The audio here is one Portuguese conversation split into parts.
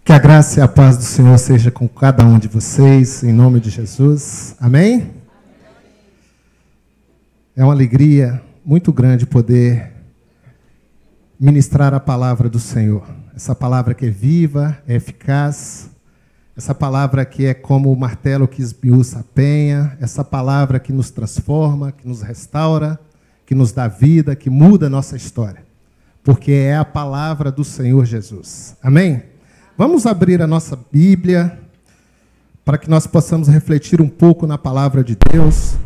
Que a graça e a paz do Senhor seja com cada um de vocês, em nome de Jesus. Amém? É uma alegria muito grande poder ministrar a palavra do Senhor. Essa palavra que é viva, é eficaz, essa palavra que é como o martelo que esmiuça a penha, essa palavra que nos transforma, que nos restaura, que nos dá vida, que muda a nossa história. Porque é a palavra do Senhor Jesus. Amém? Vamos abrir a nossa Bíblia para que nós possamos refletir um pouco na palavra de Deus.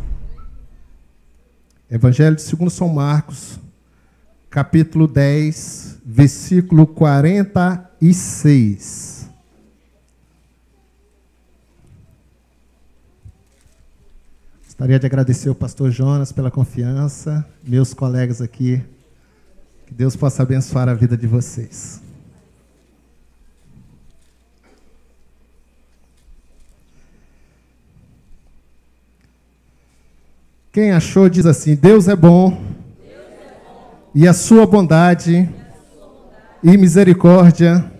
Evangelho segundo São Marcos, capítulo 10, versículo 46. Gostaria de agradecer ao pastor Jonas pela confiança, meus colegas aqui. Que Deus possa abençoar a vida de vocês. Quem achou diz assim: Deus é bom, e a sua bondade e misericórdia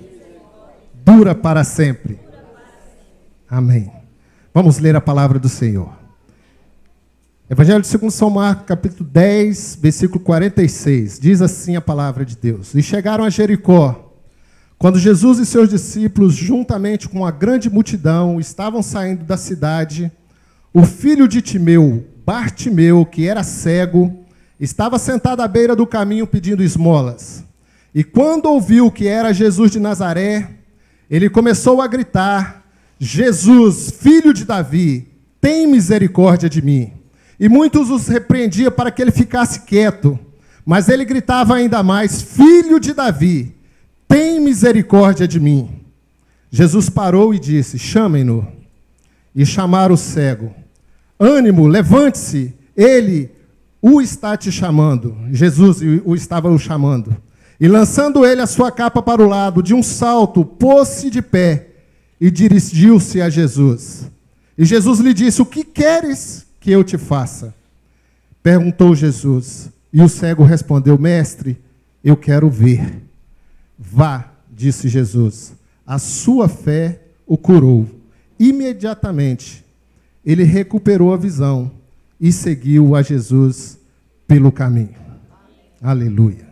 dura para sempre. Amém. Vamos ler a palavra do Senhor. Evangelho segundo São Marcos, capítulo 10, versículo 46. Diz assim a palavra de Deus: E chegaram a Jericó. Quando Jesus e seus discípulos, juntamente com uma grande multidão, estavam saindo da cidade, o filho de Timeu, Bartimeu, que era cego, estava sentado à beira do caminho pedindo esmolas. E quando ouviu que era Jesus de Nazaré, ele começou a gritar: Jesus, filho de Davi, tem misericórdia de mim. E muitos os repreendiam para que ele ficasse quieto. Mas ele gritava ainda mais: Filho de Davi, tem misericórdia de mim. Jesus parou e disse: Chamem-no. E chamaram o cego. Ânimo, levante-se, ele o está te chamando. Jesus estava o chamando. E lançando ele a sua capa para o lado, de um salto, pôs-se de pé e dirigiu-se a Jesus. E Jesus lhe disse: O que queres que eu te faça? Perguntou Jesus. E o cego respondeu: Mestre, eu quero ver. Vá, disse Jesus. A sua fé o curou. Imediatamente ele recuperou a visão e seguiu a Jesus pelo caminho. Aleluia.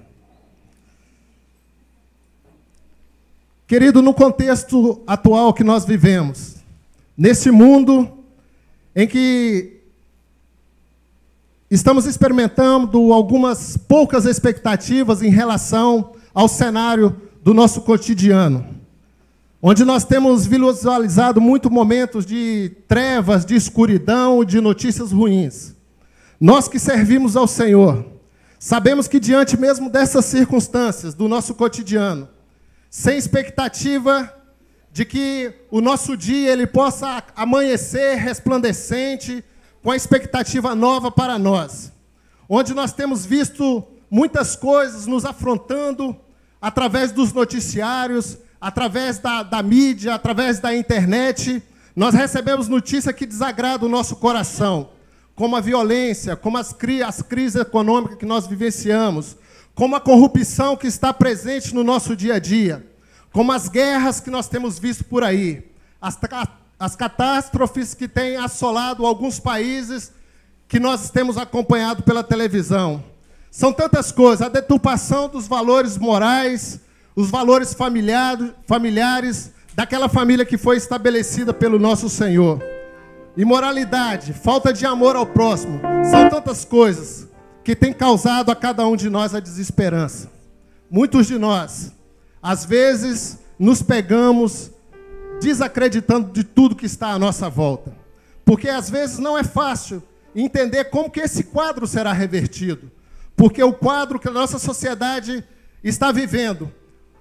Querido, no contexto atual que nós vivemos, nesse mundo em que estamos experimentando algumas poucas expectativas em relação ao cenário do nosso cotidiano, onde nós temos visualizado muitos momentos de trevas, de escuridão, de notícias ruins. Nós que servimos ao Senhor, sabemos que diante mesmo dessas circunstâncias do nosso cotidiano, sem expectativa de que o nosso dia ele possa amanhecer resplandecente, com a expectativa nova para nós, onde nós temos visto muitas coisas nos afrontando através dos noticiários, através da mídia, através da internet, nós recebemos notícia que desagrada o nosso coração, como a violência, como as crises econômicas que nós vivenciamos, como a corrupção que está presente no nosso dia a dia, como as guerras que nós temos visto por aí, as catástrofes que têm assolado alguns países que nós temos acompanhado pela televisão. São tantas coisas, a deturpação dos valores morais, os valores familiares daquela família que foi estabelecida pelo nosso Senhor. Imoralidade, falta de amor ao próximo, são tantas coisas que têm causado a cada um de nós a desesperança. Muitos de nós, às vezes, nos pegamos desacreditando de tudo que está à nossa volta. Porque às vezes não é fácil entender como que esse quadro será revertido. Porque o quadro que a nossa sociedade está vivendo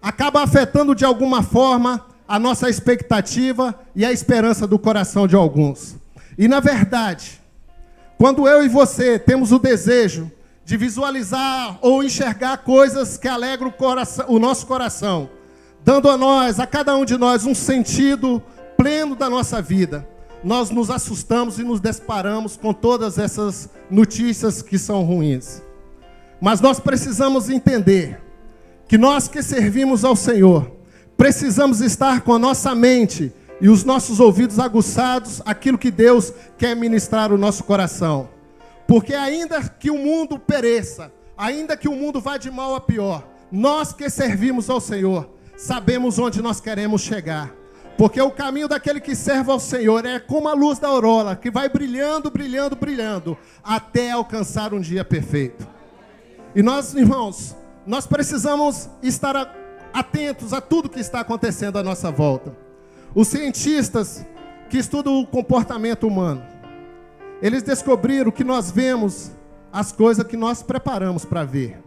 acaba afetando de alguma forma a nossa expectativa e a esperança do coração de alguns. E na verdade, quando eu e você temos o desejo de visualizar ou enxergar coisas que alegram o nosso coração, dando a cada um de nós um sentido pleno da nossa vida, nós nos assustamos e nos deparamos com todas essas notícias que são ruins. Mas nós precisamos entender que nós que servimos ao Senhor, precisamos estar com a nossa mente e os nossos ouvidos aguçados àquilo que Deus quer ministrar no nosso coração. Porque ainda que o mundo pereça, ainda que o mundo vá de mal a pior, nós que servimos ao Senhor, sabemos onde nós queremos chegar. Porque o caminho daquele que serve ao Senhor é como a luz da aurora, que vai brilhando, brilhando, brilhando, até alcançar um dia perfeito. E nós, irmãos, nós precisamos estar atentos a tudo que está acontecendo à nossa volta. Os cientistas que estudam o comportamento humano, eles descobriram que nós vemos as coisas que nós preparamos para ver.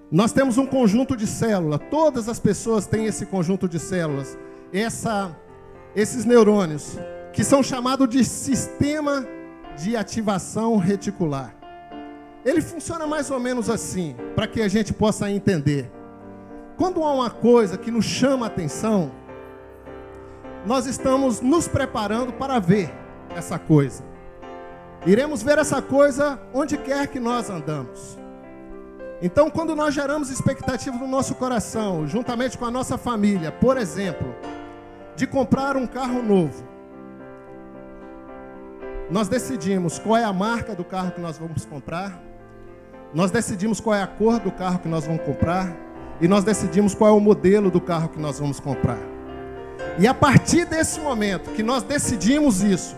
Nós temos um conjunto de células, todas as pessoas têm esse conjunto de células, esses neurônios, que são chamados de sistema de ativação reticular. Ele funciona mais ou menos assim, para que a gente possa entender. Quando há uma coisa que nos chama a atenção, nós estamos nos preparando para ver essa coisa. Iremos ver essa coisa onde quer que nós andamos. Então, quando nós geramos expectativa no nosso coração, juntamente com a nossa família, por exemplo, de comprar um carro novo, nós decidimos qual é a marca do carro que nós vamos comprar, nós decidimos qual é a cor do carro que nós vamos comprar, e nós decidimos qual é o modelo do carro que nós vamos comprar. E a partir desse momento que nós decidimos isso,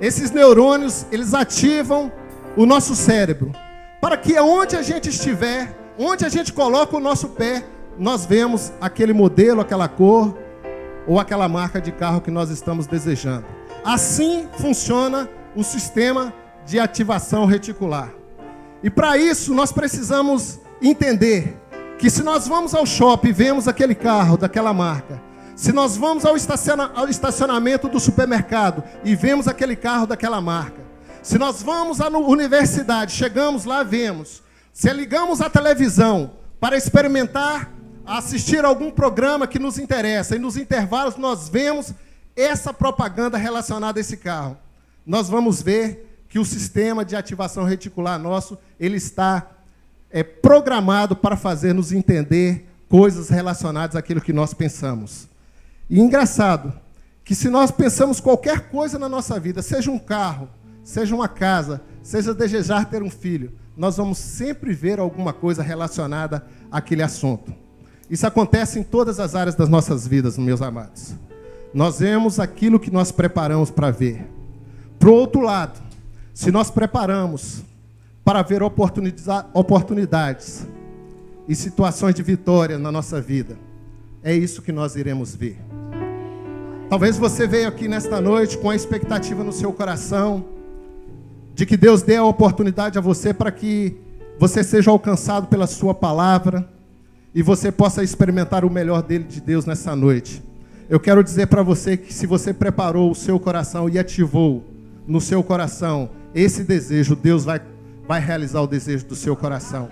esses neurônios, eles ativam o nosso cérebro, para que onde a gente estiver, onde a gente coloca o nosso pé, nós vemos aquele modelo, aquela cor, ou aquela marca de carro que nós estamos desejando. Assim funciona o sistema de ativação reticular. E para isso nós precisamos entender que se nós vamos ao shopping e vemos aquele carro daquela marca, se nós vamos ao estacionamento do supermercado e vemos aquele carro daquela marca, se nós vamos à universidade, chegamos lá, vemos, se ligamos a televisão para experimentar, assistir algum programa que nos interessa, e nos intervalos nós vemos essa propaganda relacionada a esse carro, nós vamos ver que o sistema de ativação reticular nosso, ele está programado para fazer-nos entender coisas relacionadas àquilo que nós pensamos. E engraçado, que se nós pensamos qualquer coisa na nossa vida, seja um carro, seja uma casa, seja desejar ter um filho, nós vamos sempre ver alguma coisa relacionada àquele assunto. Isso acontece em todas as áreas das nossas vidas, meus amados. Nós vemos aquilo que nós preparamos para ver. Por outro lado, se nós preparamos para ver oportunidades e situações de vitória na nossa vida, é isso que nós iremos ver. Talvez você veio aqui nesta noite com a expectativa no seu coração de que Deus dê a oportunidade a você para que você seja alcançado pela sua palavra e você possa experimentar o melhor dele de Deus nessa noite. Eu quero dizer para você que se você preparou o seu coração e ativou no seu coração esse desejo, Deus vai realizar o desejo do seu coração.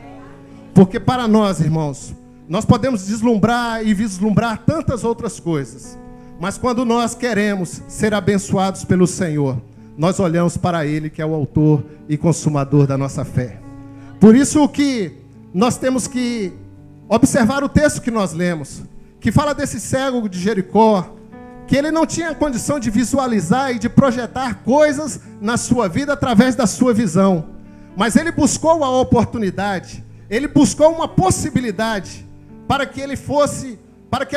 Porque para nós, irmãos, nós podemos deslumbrar e vislumbrar tantas outras coisas, mas quando nós queremos ser abençoados pelo Senhor, nós olhamos para Ele, que é o autor e consumador da nossa fé. Por isso que nós temos que observar o texto que nós lemos, que fala desse cego de Jericó, que ele não tinha condição de visualizar e de projetar coisas na sua vida através da sua visão, mas ele buscou a oportunidade, ele buscou uma possibilidade para que ele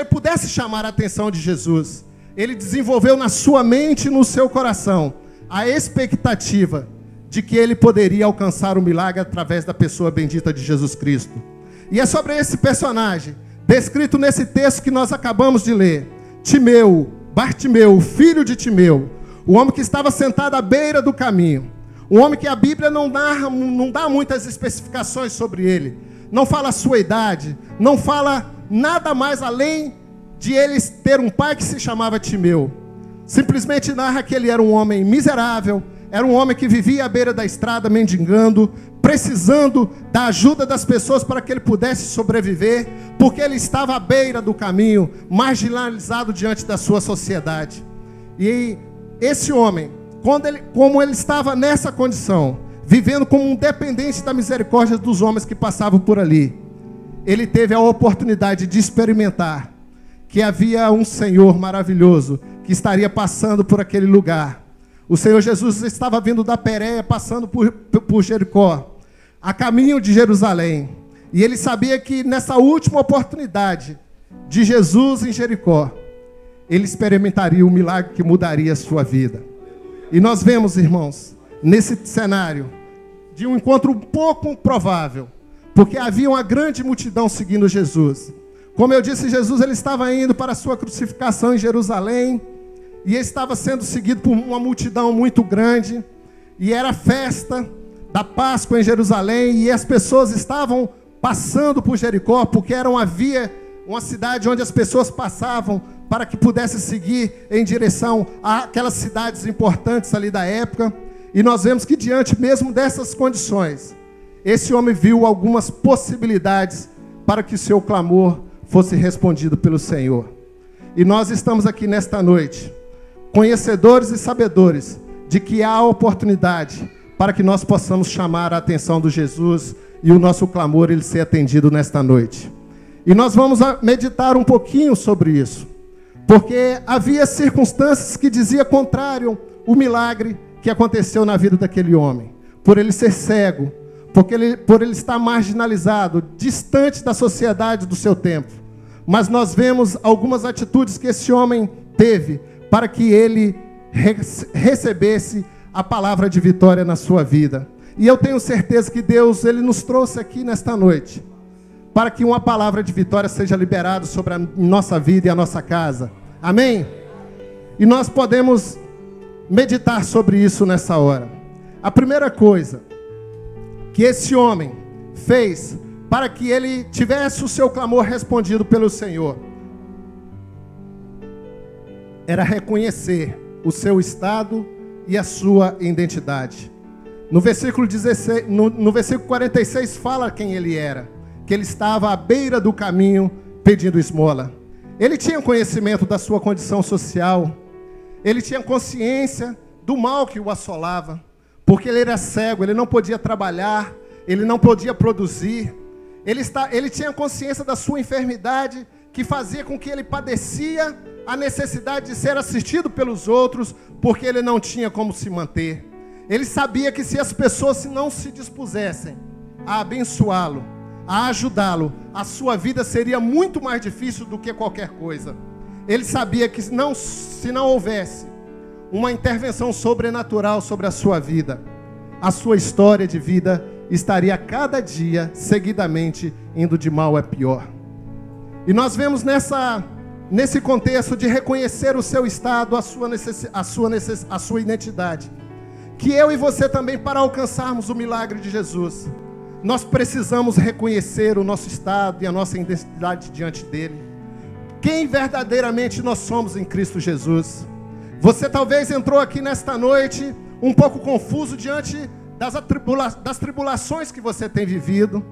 pudesse chamar a atenção de Jesus. Ele desenvolveu na sua mente e no seu coração a expectativa de que ele poderia alcançar o milagre através da pessoa bendita de Jesus Cristo. E é sobre esse personagem, descrito nesse texto que nós acabamos de ler, Bartimeu, filho de Timeu, o homem que estava sentado à beira do caminho, um homem que a Bíblia não dá muitas especificações sobre ele, não fala a sua idade, não fala nada mais além de ele ter um pai que se chamava Timeu. Simplesmente narra que ele era um homem miserável, era um homem que vivia à beira da estrada mendigando, precisando da ajuda das pessoas para que ele pudesse sobreviver, porque ele estava à beira do caminho, marginalizado diante da sua sociedade. E esse homem, como ele estava nessa condição, vivendo como um dependente da misericórdia dos homens que passavam por ali, ele teve a oportunidade de experimentar que havia um Senhor maravilhoso que estaria passando por aquele lugar. O Senhor Jesus estava vindo da Pérea, passando por Jericó, a caminho de Jerusalém. E ele sabia que nessa última oportunidade de Jesus em Jericó, ele experimentaria um milagre que mudaria a sua vida. E nós vemos, irmãos, nesse cenário de um encontro um pouco provável, porque havia uma grande multidão seguindo Jesus. Como eu disse, Jesus ele estava indo para a sua crucificação em Jerusalém, e ele estava sendo seguido por uma multidão muito grande, e era a festa da Páscoa em Jerusalém, e as pessoas estavam passando por Jericó, porque era uma cidade onde as pessoas passavam para que pudessem seguir em direção àquelas cidades importantes ali da época. E nós vemos que diante mesmo dessas condições, esse homem viu algumas possibilidades para que o seu clamor fosse respondido pelo Senhor. E nós estamos aqui nesta noite, conhecedores e sabedores de que há oportunidade para que nós possamos chamar a atenção do Jesus e o nosso clamor ele ser atendido nesta noite. E nós vamos meditar um pouquinho sobre isso, porque havia circunstâncias que diziam contrário o milagre que aconteceu na vida daquele homem. Por ele ser cego, por ele estar marginalizado, distante da sociedade do seu tempo. Mas nós vemos algumas atitudes que esse homem teve para que ele recebesse a palavra de vitória na sua vida. E eu tenho certeza que Deus ele nos trouxe aqui nesta noite para que uma palavra de vitória seja liberada sobre a nossa vida e a nossa casa. Amém? E nós podemos meditar sobre isso nessa hora. A primeira coisa que esse homem fez para que ele tivesse o seu clamor respondido pelo Senhor era reconhecer o seu estado e a sua identidade. No versículo 16, no versículo 46 fala quem ele era, que ele estava à beira do caminho pedindo esmola. Ele tinha conhecimento da sua condição social, ele tinha consciência do mal que o assolava, porque ele era cego, ele não podia trabalhar, ele não podia produzir, ele tinha consciência da sua enfermidade, que fazia com que ele padecia a necessidade de ser assistido pelos outros, porque ele não tinha como se manter. Ele sabia que se as pessoas não se dispusessem a abençoá-lo, a ajudá-lo, a sua vida seria muito mais difícil do que qualquer coisa. Ele sabia que se não houvesse uma intervenção sobrenatural sobre a sua vida, a sua história de vida estaria cada dia, seguidamente, indo de mal a pior. E nós vemos nesse contexto de reconhecer o seu estado, a sua identidade, que eu e você também, para alcançarmos o milagre de Jesus, nós precisamos reconhecer o nosso estado e a nossa identidade diante dele. Quem verdadeiramente nós somos em Cristo Jesus. Você talvez entrou aqui nesta noite um pouco confuso diante das tribulações que você tem vivido,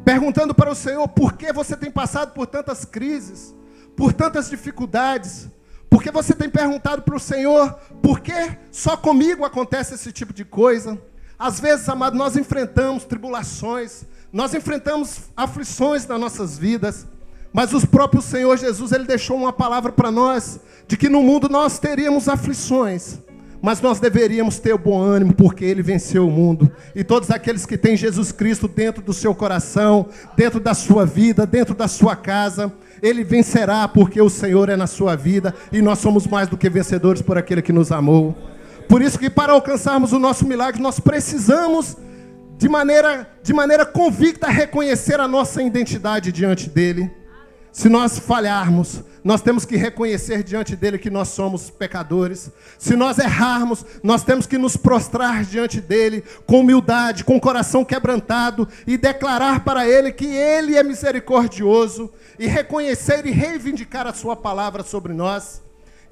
perguntando para o Senhor por que você tem passado por tantas crises, por tantas dificuldades, porque você tem perguntado para o Senhor por que só comigo acontece esse tipo de coisa. Às vezes, amado, nós enfrentamos tribulações, nós enfrentamos aflições nas nossas vidas, mas o próprio Senhor Jesus, ele deixou uma palavra para nós, de que no mundo nós teríamos aflições, mas nós deveríamos ter o bom ânimo, porque ele venceu o mundo. E todos aqueles que têm Jesus Cristo dentro do seu coração, dentro da sua vida, dentro da sua casa, ele vencerá, porque o Senhor é na sua vida, e nós somos mais do que vencedores por aquele que nos amou. Por isso que para alcançarmos o nosso milagre, nós precisamos, de maneira convicta, reconhecer a nossa identidade diante dele. Se nós falharmos, nós temos que reconhecer diante dele que nós somos pecadores. Se nós errarmos, nós temos que nos prostrar diante dele com humildade, com o coração quebrantado, e declarar para ele que ele é misericordioso, e reconhecer e reivindicar a sua palavra sobre nós.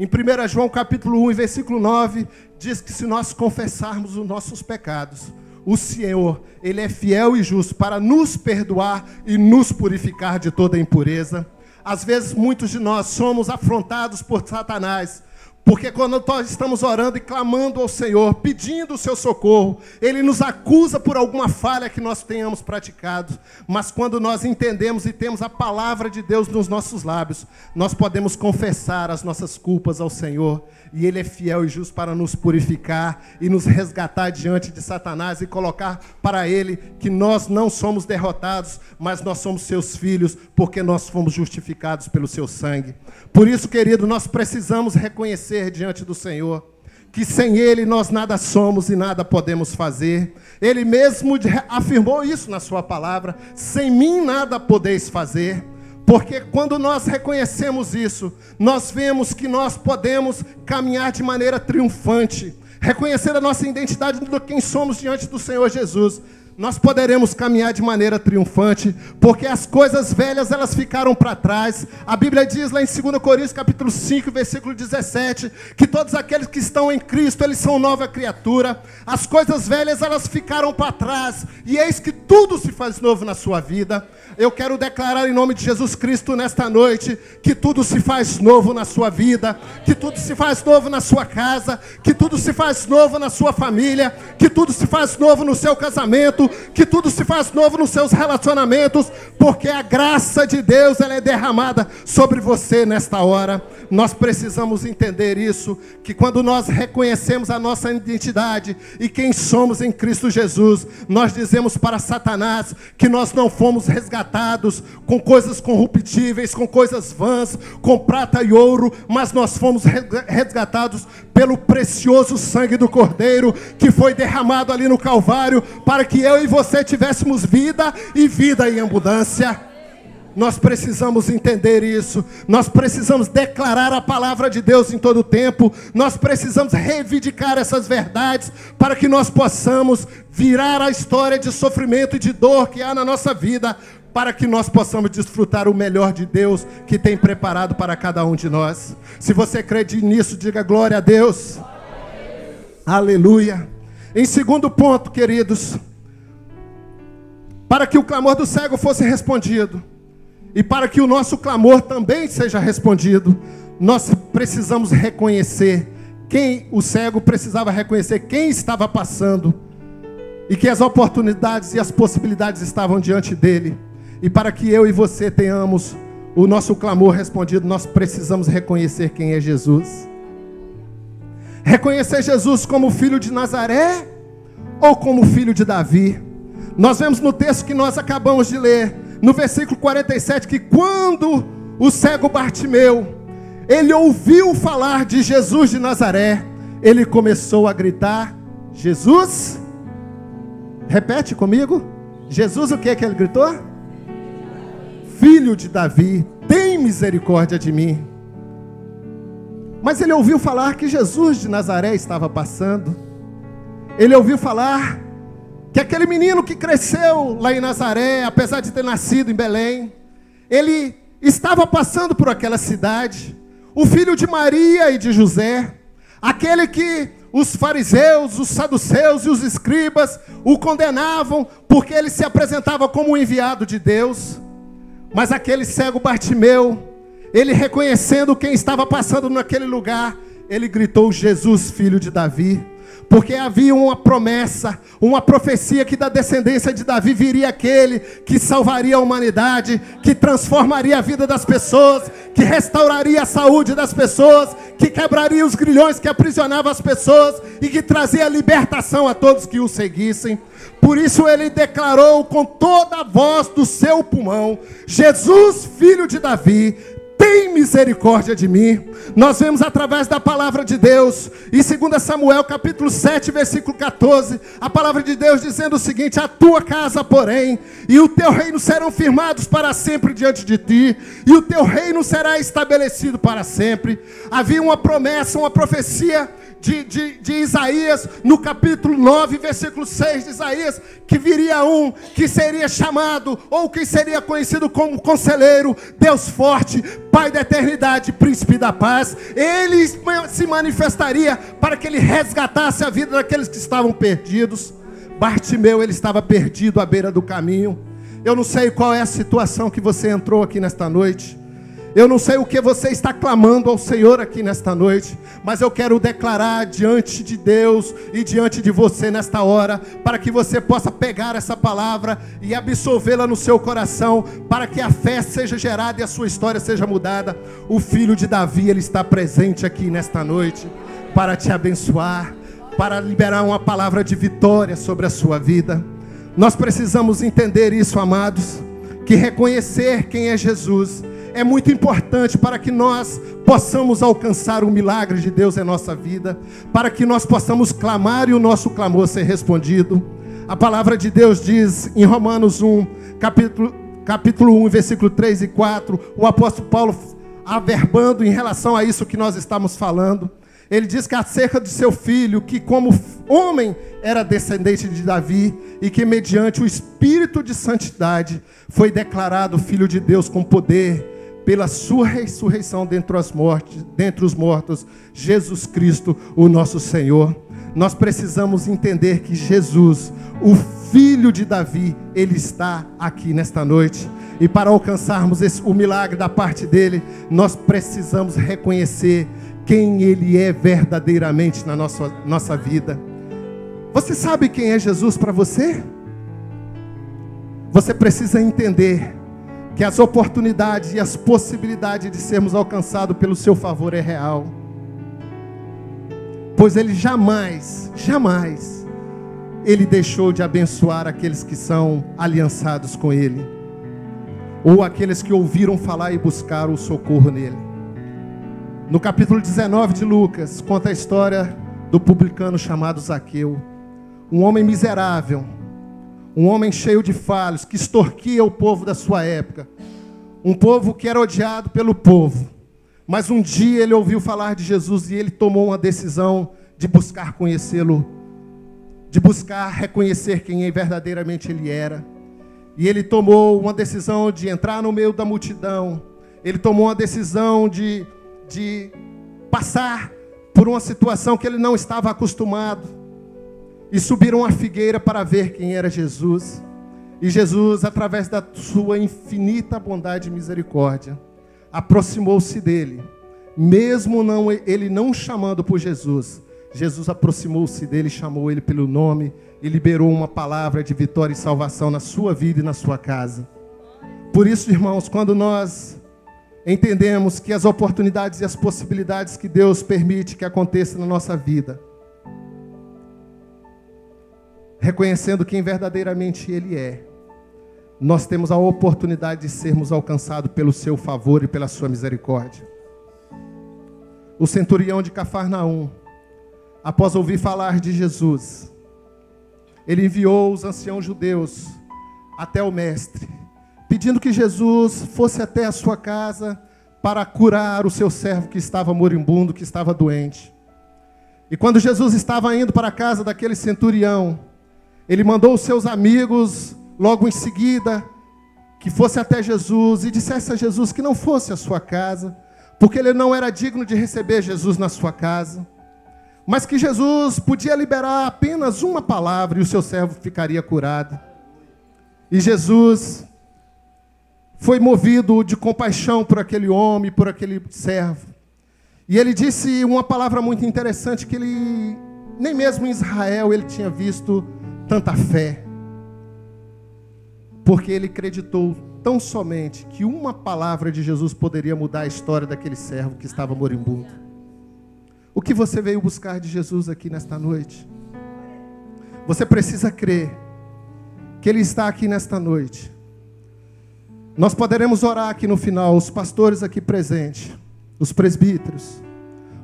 Em 1 João capítulo 1, versículo 9, diz que se nós confessarmos os nossos pecados, o Senhor, ele é fiel e justo para nos perdoar e nos purificar de toda impureza. Às vezes muitos de nós somos afrontados por Satanás, Porque quando nós estamos orando e clamando ao Senhor, pedindo o seu socorro, Ele nos acusa por alguma falha que nós tenhamos praticado. Mas quando nós entendemos e temos a palavra de Deus nos nossos lábios, nós podemos confessar as nossas culpas ao Senhor. E Ele é fiel e justo para nos purificar e nos resgatar diante de Satanás e colocar para Ele que nós não somos derrotados, mas nós somos seus filhos, porque nós fomos justificados pelo seu sangue. Por isso, querido, nós precisamos reconhecer diante do Senhor que sem Ele nós nada somos e nada podemos fazer. Ele mesmo afirmou isso na sua palavra: sem mim nada podeis fazer. Porque quando nós reconhecemos isso, nós vemos que nós podemos caminhar de maneira triunfante, reconhecer a nossa identidade de quem somos diante do Senhor Jesus. Nós poderemos caminhar de maneira triunfante, porque as coisas velhas elas ficaram para trás. A Bíblia diz lá em 2 Coríntios capítulo 5, versículo 17, que todos aqueles que estão em Cristo, eles são nova criatura. As coisas velhas elas ficaram para trás, e eis que tudo se faz novo na sua vida. Eu quero declarar em nome de Jesus Cristo nesta noite, que tudo se faz novo na sua vida, que tudo se faz novo na sua casa, que tudo se faz novo na sua família, que tudo se faz novo no seu casamento, que tudo se faz novo nos seus relacionamentos, porque a graça de Deus ela é derramada sobre você nesta hora. Nós precisamos entender isso, que quando nós reconhecemos a nossa identidade e quem somos em Cristo Jesus, nós dizemos para Satanás que nós não fomos resgatados com coisas corruptíveis, com coisas vãs, com prata e ouro, mas nós fomos resgatados pelo precioso sangue do Cordeiro, que foi derramado ali no Calvário, para que eu e você tivéssemos vida e vida em abundância. Nós precisamos entender isso. Nós precisamos declarar a palavra de Deus em todo o tempo. Nós precisamos reivindicar essas verdades para que nós possamos virar a história de sofrimento e de dor que há na nossa vida, para que nós possamos desfrutar o melhor de Deus que tem preparado para cada um de nós. Se você crê nisso, diga glória a Deus. Aleluia. Em segundo ponto, queridos, para que o clamor do cego fosse respondido, e para que o nosso clamor também seja respondido, nós precisamos reconhecer quem o cego precisava reconhecer, quem estava passando, e que as oportunidades e as possibilidades estavam diante dele. E para que eu e você tenhamos o nosso clamor respondido, nós precisamos reconhecer quem é Jesus. Reconhecer Jesus como filho de Nazaré ou como filho de Davi. Nós vemos no texto que nós acabamos de ler, no versículo 47, que quando o cego Bartimeu, ele ouviu falar de Jesus de Nazaré, ele começou a gritar: Jesus, repete comigo, Jesus o que ele gritou? Filho de Davi, tem misericórdia de mim. Mas ele ouviu falar que Jesus de Nazaré estava passando. Ele ouviu falar que aquele menino que cresceu lá em Nazaré, apesar de ter nascido em Belém, ele estava passando por aquela cidade, o filho de Maria e de José, aquele que os fariseus, os saduceus e os escribas o condenavam, porque ele se apresentava como um enviado de Deus. Mas aquele cego Bartimeu, ele reconhecendo quem estava passando naquele lugar, ele gritou: Jesus, filho de Davi. Porque havia uma promessa, uma profecia que da descendência de Davi viria aquele que salvaria a humanidade, que transformaria a vida das pessoas, que restauraria a saúde das pessoas, que quebraria os grilhões que aprisionavam as pessoas e que trazia libertação a todos que o seguissem. Por isso ele declarou com toda a voz do seu pulmão: Jesus, filho de Davi, tem misericórdia de mim. Nós vemos através da palavra de Deus, em 2 Samuel capítulo 7, versículo 14, a palavra de Deus dizendo o seguinte: a tua casa, porém, e o teu reino serão firmados para sempre diante de ti, e o teu reino será estabelecido para sempre. Havia uma promessa, uma profecia de Isaías, no capítulo 9, versículo 6 de Isaías, que viria um que seria chamado, ou que seria conhecido como Conselheiro, Deus Forte, Pai da Eternidade, Príncipe da Paz. Ele se manifestaria para que ele resgatasse a vida daqueles que estavam perdidos. Bartimeu, ele estava perdido à beira do caminho. Eu não sei qual é a situação que você entrou aqui nesta noite. Eu não sei o que você está clamando ao Senhor aqui nesta noite, mas eu quero declarar diante de Deus e diante de você nesta hora, para que você possa pegar essa palavra e absorvê-la no seu coração, para que a fé seja gerada e a sua história seja mudada. O filho de Davi, ele está presente aqui nesta noite para te abençoar, para liberar uma palavra de vitória sobre a sua vida. Nós precisamos entender isso, amados, que reconhecer quem é Jesus é muito importante para que nós possamos alcançar o milagre de Deus em nossa vida, para que nós possamos clamar e o nosso clamor ser respondido. A palavra de Deus diz em Romanos 1, capítulo 1, versículo 3 e 4, o apóstolo Paulo averbando em relação a isso que nós estamos falando. Ele diz que acerca de seu filho, que como homem era descendente de Davi, e que mediante o Espírito de santidade foi declarado Filho de Deus com poder, pela sua ressurreição dentre os mortos, Jesus Cristo, o nosso Senhor. Nós precisamos entender que Jesus, o Filho de Davi, ele está aqui nesta noite. E para alcançarmos o milagre da parte dele, nós precisamos reconhecer quem ele é verdadeiramente na nossa vida. Você sabe quem é Jesus para você? Você precisa entender que as oportunidades e as possibilidades de sermos alcançados pelo seu favor é real. Pois ele jamais ele deixou de abençoar aqueles que são aliançados com ele, ou aqueles que ouviram falar e buscaram o socorro nele. No capítulo 19 de Lucas, conta a história do publicano chamado Zaqueu, um homem miserável, um homem cheio de falhos, que extorquia o povo da sua época, um povo que era odiado pelo povo. Mas um dia ele ouviu falar de Jesus e ele tomou uma decisão de buscar conhecê-lo, de buscar reconhecer quem verdadeiramente ele era. E ele tomou uma decisão de entrar no meio da multidão, ele tomou uma decisão de passar por uma situação que ele não estava acostumado, e subiram uma figueira para ver quem era Jesus. E Jesus, através da sua infinita bondade e misericórdia, aproximou-se dele. Mesmo ele não chamando por Jesus, Jesus aproximou-se dele, chamou ele pelo nome e liberou uma palavra de vitória e salvação na sua vida e na sua casa. Por isso, irmãos, quando nós entendemos que as oportunidades e as possibilidades que Deus permite que aconteçam na nossa vida, reconhecendo quem verdadeiramente ele é, nós temos a oportunidade de sermos alcançados pelo seu favor e pela sua misericórdia. O centurião de Cafarnaum, após ouvir falar de Jesus, ele enviou os anciãos judeus até o mestre, pedindo que Jesus fosse até a sua casa para curar o seu servo que estava moribundo, que estava doente. E quando Jesus estava indo para a casa daquele centurião, ele mandou os seus amigos, logo em seguida, que fosse até Jesus e dissesse a Jesus que não fosse à sua casa, porque ele não era digno de receber Jesus na sua casa, mas que Jesus podia liberar apenas uma palavra e o seu servo ficaria curado. E Jesus foi movido de compaixão por aquele homem, por aquele servo. E ele disse uma palavra muito interessante, que ele, nem mesmo em Israel, ele tinha visto tanta fé, porque ele acreditou tão somente que uma palavra de Jesus poderia mudar a história daquele servo que estava moribundo. O que você veio buscar de Jesus aqui nesta noite? Você precisa crer que ele está aqui nesta noite. Nós poderemos orar aqui no final, os pastores aqui presentes, os presbíteros,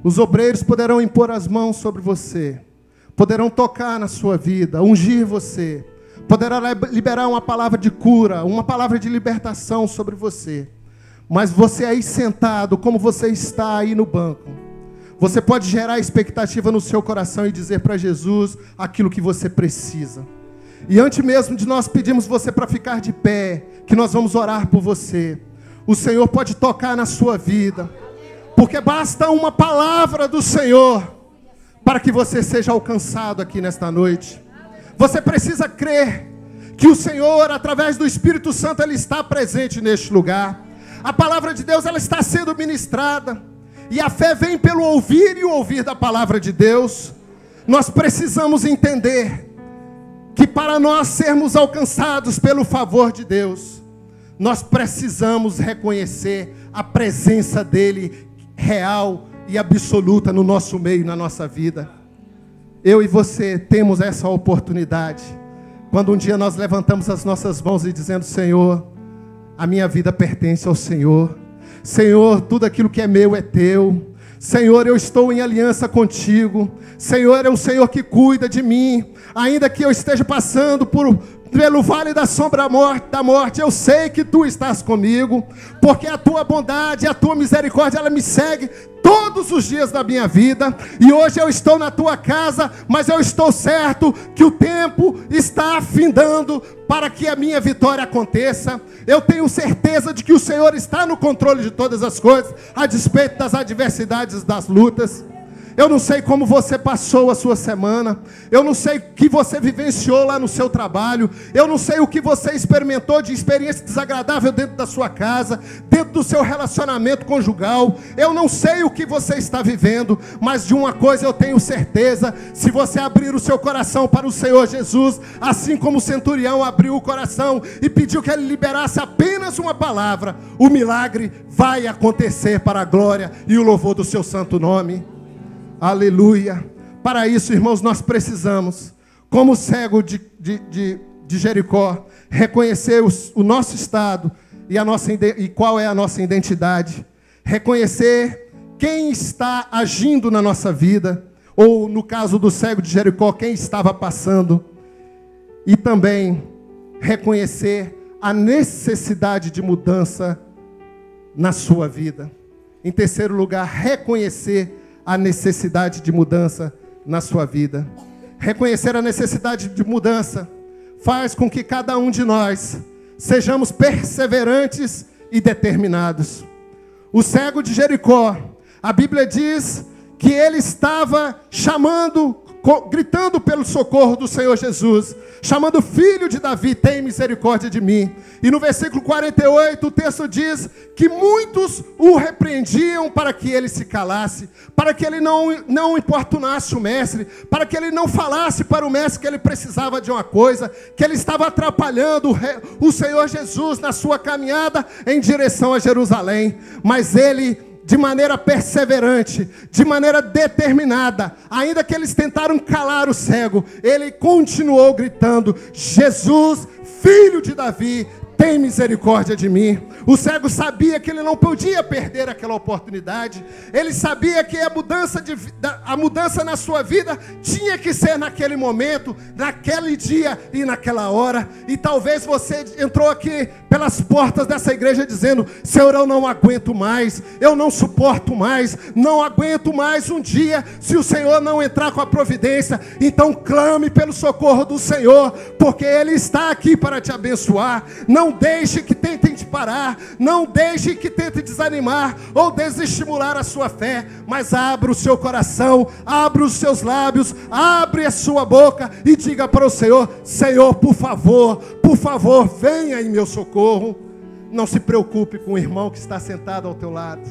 os obreiros poderão impor as mãos sobre você, poderão tocar na sua vida, ungir você, poderá liberar uma palavra de cura, uma palavra de libertação sobre você. Mas você aí sentado, como você está aí no banco, você pode gerar expectativa no seu coração e dizer para Jesus aquilo que você precisa. E antes mesmo de nós pedirmos você para ficar de pé, que nós vamos orar por você, o Senhor pode tocar na sua vida, porque basta uma palavra do Senhor para que você seja alcançado aqui nesta noite. Você precisa crer que o Senhor, através do Espírito Santo, ele está presente neste lugar. a palavra de Deus ela está sendo ministrada, e a fé vem pelo ouvir e o ouvir da palavra de Deus. Nós precisamos entender que para nós sermos alcançados pelo favor de Deus, nós precisamos reconhecer a presença dele real e absoluta no nosso meio, na nossa vida. Eu e você temos essa oportunidade, quando um dia nós levantamos as nossas mãos e dizendo: Senhor, a minha vida pertence ao Senhor. Senhor, tudo aquilo que é meu é teu. Senhor, eu estou em aliança contigo. Senhor, é o Senhor que cuida de mim. Ainda que eu esteja passando pelo vale da sombra da morte, eu sei que tu estás comigo, porque a tua bondade, a tua misericórdia, ela me segue todos os dias da minha vida. E hoje eu estou na tua casa, mas eu estou certo que o tempo está afindando para que a minha vitória aconteça. Eu tenho certeza de que o Senhor está no controle de todas as coisas, a despeito das adversidades, das lutas. Eu não sei como você passou a sua semana. Eu não sei o que você vivenciou lá no seu trabalho. Eu não sei o que você experimentou de experiência desagradável dentro da sua casa, dentro do seu relacionamento conjugal. Eu não sei o que você está vivendo, mas de uma coisa eu tenho certeza: se você abrir o seu coração para o Senhor Jesus, assim como o centurião abriu o coração e pediu que ele liberasse apenas uma palavra, o milagre vai acontecer para a glória e o louvor do seu santo nome. Aleluia. Para isso, irmãos, nós precisamos, como o cego de Jericó, reconhecer o nosso estado e qual é a nossa identidade. Reconhecer quem está agindo na nossa vida, ou no caso do cego de Jericó, quem estava passando. E também reconhecer a necessidade de mudança na sua vida. Em terceiro lugar, reconhecer a necessidade de mudança na sua vida. Reconhecer a necessidade de mudança faz com que cada um de nós sejamos perseverantes e determinados. O cego de Jericó, a Bíblia diz que ele estava gritando pelo socorro do Senhor Jesus, chamando: Filho de Davi, tem misericórdia de mim. E no versículo 48 o texto diz que muitos o repreendiam para que ele se calasse, para que ele não importunasse o mestre, para que ele não falasse para o mestre que ele precisava de uma coisa, que ele estava atrapalhando o Senhor Jesus na sua caminhada em direção a Jerusalém. Mas ele, de maneira perseverante, de maneira determinada, ainda que eles tentaram calar o cego, ele continuou gritando: Jesus, Filho de Davi, tem misericórdia de mim. O cego sabia que ele não podia perder aquela oportunidade. Ele sabia que a mudança na sua vida tinha que ser naquele momento, naquele dia e naquela hora. E talvez você entrou aqui pelas portas dessa igreja dizendo: Senhor, eu não aguento mais, eu não suporto mais, não aguento mais um dia se o Senhor não entrar com a providência. Então clame pelo socorro do Senhor, porque Ele está aqui para te abençoar. Não deixe que tentem te parar, não deixe que tentem desanimar ou desestimular a sua fé, mas abra o seu coração, abra os seus lábios, abre a sua boca e diga para o Senhor: Senhor, por favor, venha em meu socorro. Não se preocupe com o irmão que está sentado ao teu lado,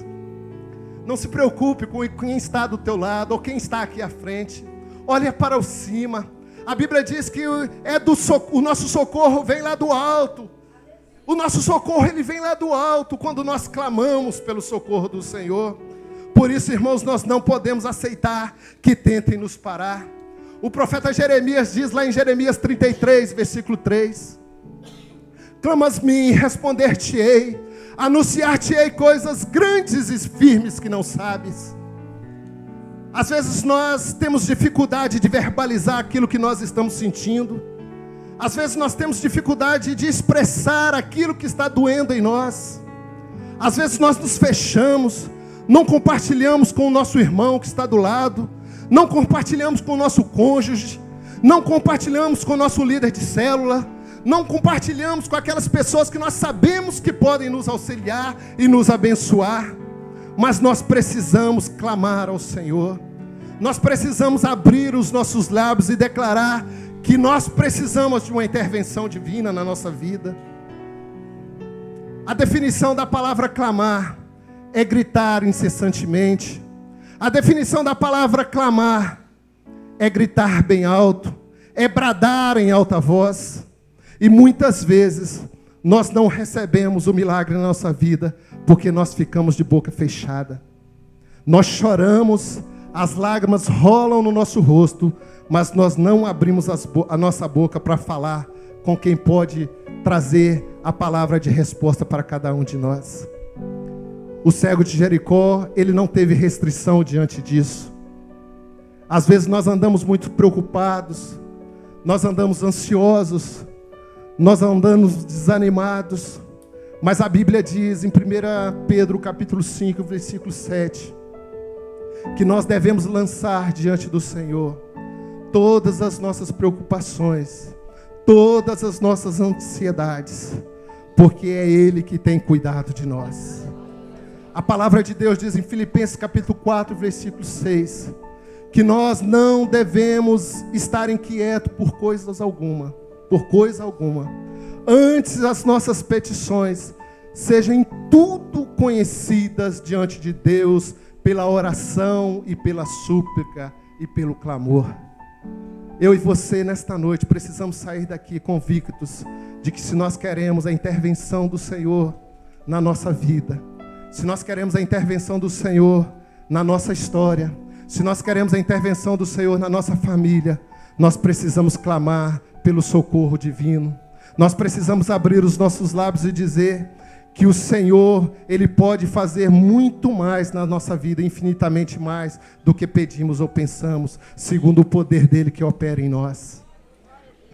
não se preocupe com quem está do teu lado ou quem está aqui à frente. Olha para o cima. A Bíblia diz que o nosso socorro vem lá do alto. O nosso socorro, ele vem lá do alto, quando nós clamamos pelo socorro do Senhor. Por isso, irmãos, nós não podemos aceitar que tentem nos parar. O profeta Jeremias diz lá em Jeremias 33, versículo 3: Clamas-me e responder-te-ei, anunciar-te-ei coisas grandes e firmes que não sabes. Às vezes nós temos dificuldade de verbalizar aquilo que nós estamos sentindo. Às vezes nós temos dificuldade de expressar aquilo que está doendo em nós. Às vezes nós nos fechamos, não compartilhamos com o nosso irmão que está do lado, não compartilhamos com o nosso cônjuge, não compartilhamos com o nosso líder de célula, não compartilhamos com aquelas pessoas que nós sabemos que podem nos auxiliar e nos abençoar. Mas nós precisamos clamar ao Senhor. Nós precisamos abrir os nossos lábios e declarar que nós precisamos de uma intervenção divina na nossa vida. A definição da palavra clamar é gritar incessantemente. A definição da palavra clamar é gritar bem alto, é bradar em alta voz. E muitas vezes nós não recebemos o milagre na nossa vida porque nós ficamos de boca fechada. Nós choramos, as lágrimas rolam no nosso rosto, mas nós não abrimos a nossa boca para falar com quem pode trazer a palavra de resposta para cada um de nós. O cego de Jericó, ele não teve restrição diante disso. Às vezes nós andamos muito preocupados, nós andamos ansiosos, nós andamos desanimados, mas a Bíblia diz em 1 Pedro capítulo 5, versículo 7, que nós devemos lançar diante do Senhor todas as nossas preocupações, todas as nossas ansiedades, porque é Ele que tem cuidado de nós. A palavra de Deus diz em Filipenses capítulo 4, versículo 6, que nós não devemos estar inquietos por coisa alguma. Antes as nossas petições sejam em tudo conhecidas diante de Deus, pela oração e pela súplica e pelo clamor. Eu e você nesta noite precisamos sair daqui convictos de que se nós queremos a intervenção do Senhor na nossa vida, se nós queremos a intervenção do Senhor na nossa história, se nós queremos a intervenção do Senhor na nossa família, nós precisamos clamar pelo socorro divino. Nós precisamos abrir os nossos lábios e dizer que o Senhor, Ele pode fazer muito mais na nossa vida, infinitamente mais do que pedimos ou pensamos, segundo o poder dEle que opera em nós.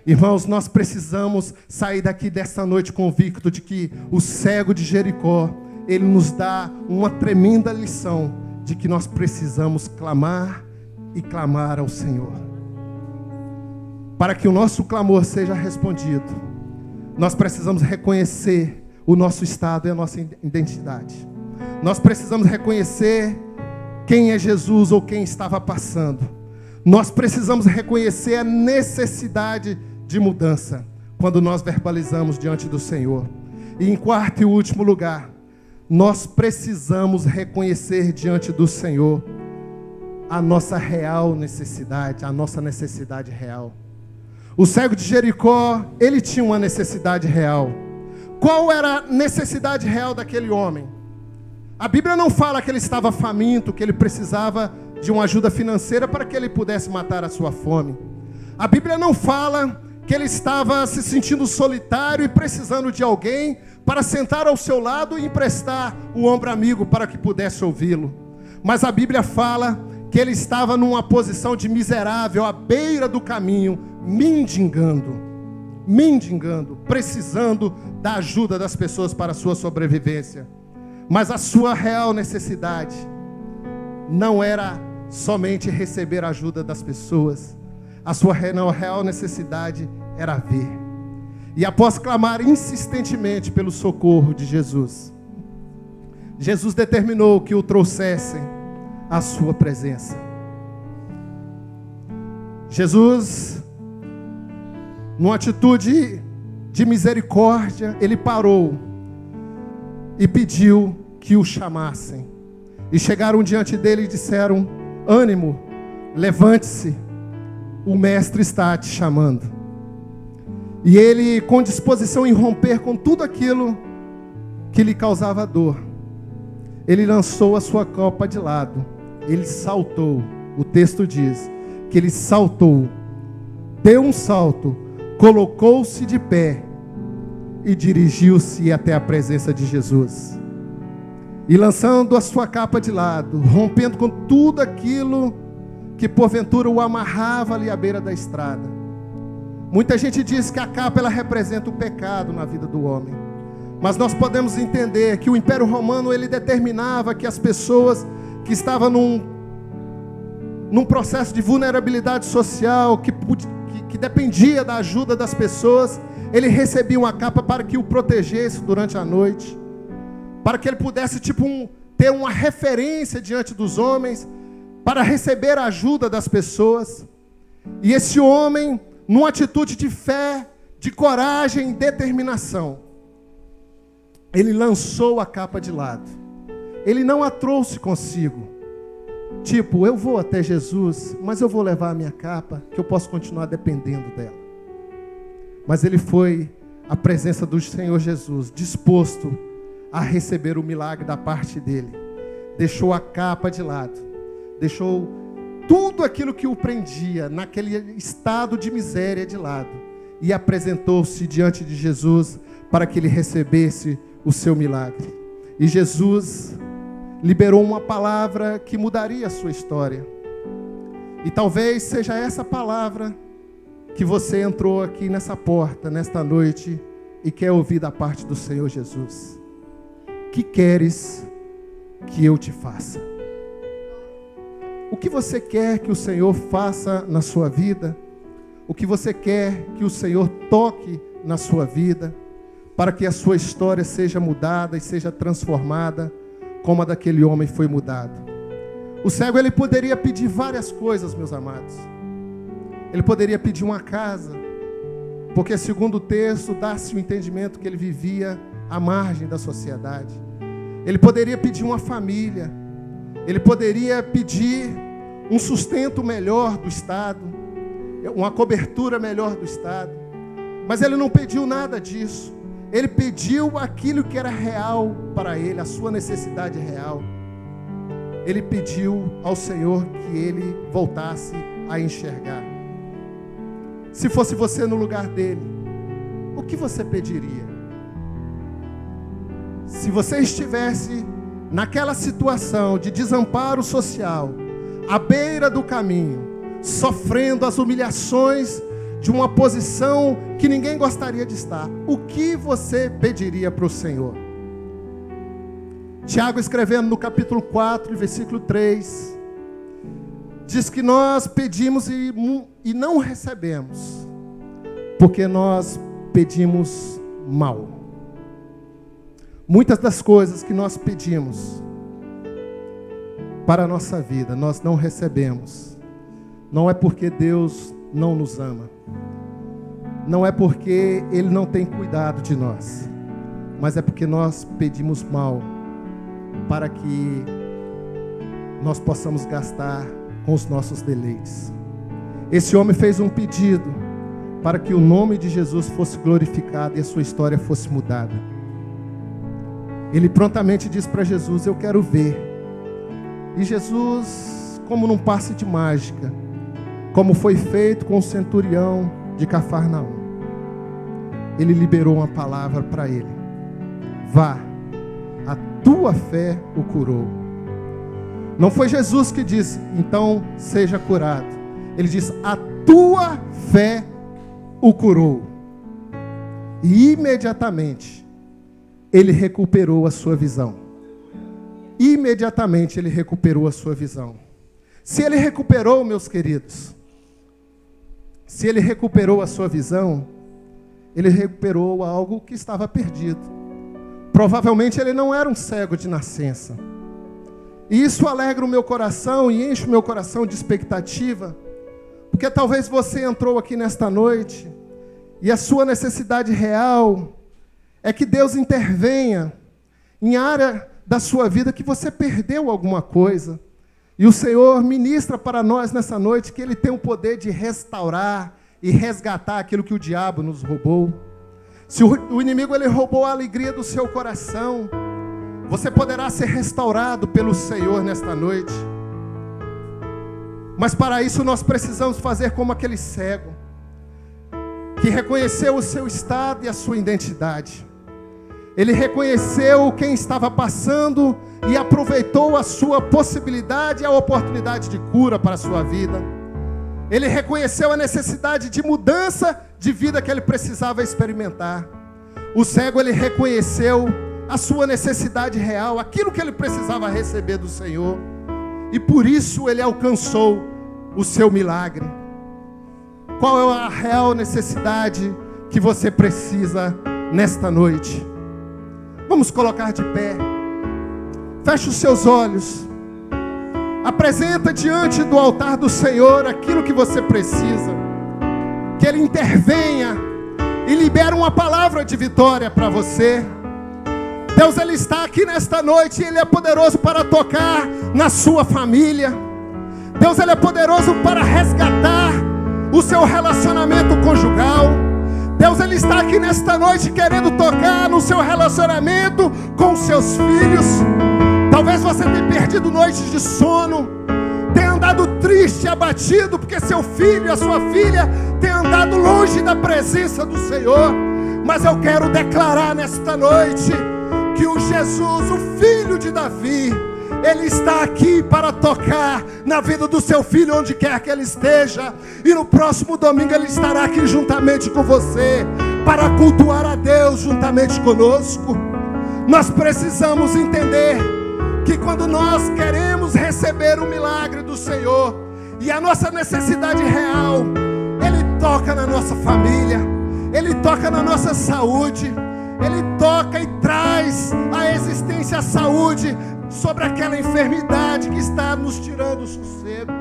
Irmãos, nós precisamos sair daqui desta noite convicto de que o cego de Jericó, ele nos dá uma tremenda lição de que nós precisamos clamar e clamar ao Senhor. Para que o nosso clamor seja respondido, nós precisamos reconhecer o nosso estado e a nossa identidade. Nós precisamos reconhecer quem é Jesus ou quem estava passando. Nós precisamos reconhecer a necessidade de mudança quando nós verbalizamos diante do Senhor. E em quarto e último lugar, nós precisamos reconhecer diante do Senhor a nossa real necessidade, a nossa necessidade real. O cego de Jericó, ele tinha uma necessidade real. Qual era a necessidade real daquele homem? A Bíblia não fala que ele estava faminto, que ele precisava de uma ajuda financeira para que ele pudesse matar a sua fome. A Bíblia não fala que ele estava se sentindo solitário e precisando de alguém para sentar ao seu lado e emprestar o ombro amigo para que pudesse ouvi-lo. Mas a Bíblia fala que ele estava numa posição de miserável, à beira do caminho, mendigando, precisando da ajuda das pessoas para a sua sobrevivência. Mas a sua real necessidade não era somente receber a ajuda das pessoas. A sua real necessidade era ver. E após clamar insistentemente pelo socorro de Jesus, Jesus determinou que o trouxessem à sua presença. Jesus, numa atitude de misericórdia, ele parou e pediu que o chamassem. E chegaram diante dele e disseram: ânimo, levante-se, o mestre está te chamando. E ele, com disposição em romper com tudo aquilo que lhe causava dor, ele lançou a sua copa de lado, ele saltou. O texto diz que ele saltou, deu um salto, colocou-se de pé e dirigiu-se até a presença de Jesus. E lançando a sua capa de lado, rompendo com tudo aquilo que porventura o amarrava ali à beira da estrada. Muita gente diz que a capa ela representa o pecado na vida do homem. Mas nós podemos entender que o Império Romano ele determinava que as pessoas que estavam num processo de vulnerabilidade social, que dependia da ajuda das pessoas, ele recebia uma capa para que o protegesse durante a noite, para que ele pudesse ter uma referência diante dos homens, para receber a ajuda das pessoas. E esse homem, numa atitude de fé, de coragem e determinação, ele lançou a capa de lado. Ele não a trouxe consigo. Tipo, eu vou até Jesus, mas eu vou levar a minha capa, que eu posso continuar dependendo dela. Mas ele foi à presença do Senhor Jesus, disposto a receber o milagre da parte dele. Deixou a capa de lado. Deixou tudo aquilo que o prendia, naquele estado de miséria, de lado. E apresentou-se diante de Jesus para que ele recebesse o seu milagre. E Jesus liberou uma palavra que mudaria a sua história. E talvez seja essa palavra que você entrou aqui nessa porta, nesta noite, e quer ouvir da parte do Senhor Jesus. Que queres que eu te faça? O que você quer que o Senhor faça na sua vida? O que você quer que o Senhor toque na sua vida? Para que a sua história seja mudada e seja transformada como a daquele homem foi mudado. O cego, ele poderia pedir várias coisas, meus amados. Ele poderia pedir uma casa, porque segundo o texto, dá-se o entendimento que ele vivia à margem da sociedade. Ele poderia pedir uma família. Ele poderia pedir um sustento melhor do Estado, uma cobertura melhor do Estado. Mas ele não pediu nada disso. Ele pediu aquilo que era real para ele, a sua necessidade real. Ele pediu ao Senhor que ele voltasse a enxergar. Se fosse você no lugar dele, o que você pediria? Se você estivesse naquela situação de desamparo social, à beira do caminho, sofrendo as humilhações de uma posição que ninguém gostaria de estar, o que você pediria para o Senhor? Tiago, escrevendo no capítulo 4, versículo 3, diz que nós pedimos e não recebemos, porque nós pedimos mal. Muitas das coisas que nós pedimos para a nossa vida, nós não recebemos. Não é porque Deus não nos ama. Não é porque Ele não tem cuidado de nós. Mas é porque nós pedimos mal, para que nós possamos gastar com os nossos deleites. Esse homem fez um pedido para que o nome de Jesus fosse glorificado e a sua história fosse mudada. Ele prontamente disse para Jesus: eu quero ver. E Jesus, como num passe de mágica, como foi feito com o centurião de Cafarnaum, ele liberou uma palavra para ele: vá, a tua fé o curou. Não foi Jesus que disse: então seja curado. Ele disse: a tua fé o curou. E imediatamente ele recuperou a sua visão. Imediatamente ele recuperou a sua visão. Se ele recuperou, meus queridos, se ele recuperou a sua visão, ele recuperou algo que estava perdido. Provavelmente ele não era um cego de nascença. E isso alegra o meu coração e enche o meu coração de expectativa, porque talvez você entrou aqui nesta noite e a sua necessidade real é que Deus intervenha em área da sua vida que você perdeu alguma coisa. E o Senhor ministra para nós nessa noite que Ele tem o poder de restaurar e resgatar aquilo que o diabo nos roubou. Se o inimigo ele roubou a alegria do seu coração, você poderá ser restaurado pelo Senhor nesta noite. Mas para isso nós precisamos fazer como aquele cego, que reconheceu o seu estado e a sua identidade. Ele reconheceu quem estava passando e aproveitou a sua possibilidade e a oportunidade de cura para a sua vida. Ele reconheceu a necessidade de mudança de vida que ele precisava experimentar. O cego, ele reconheceu a sua necessidade real, aquilo que ele precisava receber do Senhor. E por isso ele alcançou o seu milagre. Qual é a real necessidade que você precisa nesta noite? Vamos colocar de pé. Feche os seus olhos. Apresenta diante do altar do Senhor aquilo que você precisa. Que Ele intervenha e libere uma palavra de vitória para você. Deus, Ele está aqui nesta noite e Ele é poderoso para tocar na sua família. Deus, Ele é poderoso para resgatar o seu relacionamento conjugal. Deus, Ele está aqui nesta noite querendo tocar no seu relacionamento com os seus filhos. Talvez você tenha perdido noites de sono, tenha andado triste, abatido, porque seu filho e a sua filha têm andado longe da presença do Senhor. Mas eu quero declarar nesta noite que o Jesus, o filho de Davi, Ele está aqui para tocar na vida do seu filho, onde quer que ele esteja. E no próximo domingo Ele estará aqui juntamente com você, para cultuar a Deus juntamente conosco. Nós precisamos entender que quando nós queremos receber o milagre do Senhor, e a nossa necessidade real, Ele toca na nossa família, Ele toca na nossa saúde, Ele toca e traz à existência a saúde sobre aquela enfermidade que está nos tirando o sossego.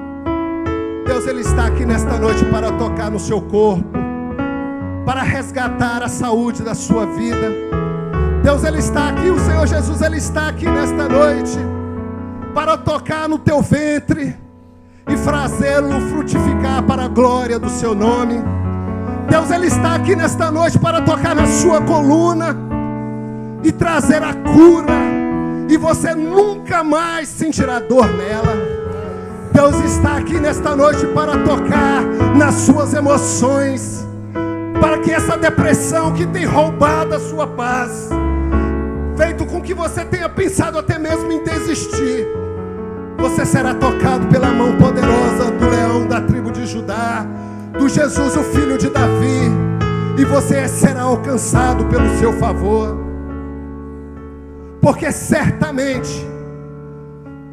Deus, Ele está aqui nesta noite para tocar no seu corpo, para resgatar a saúde da sua vida. Deus, Ele está aqui, o Senhor Jesus, Ele está aqui nesta noite para tocar no teu ventre e fazê-lo frutificar para a glória do seu nome. Deus, Ele está aqui nesta noite para tocar na sua coluna e trazer a cura, e você nunca mais sentirá dor nela. Deus está aqui nesta noite para tocar nas suas emoções, para que essa depressão que tem roubado a sua paz, feito com que você tenha pensado até mesmo em desistir, você será tocado pela mão poderosa do leão da tribo de Judá, do Jesus, o filho de Davi, e você será alcançado pelo seu favor, porque certamente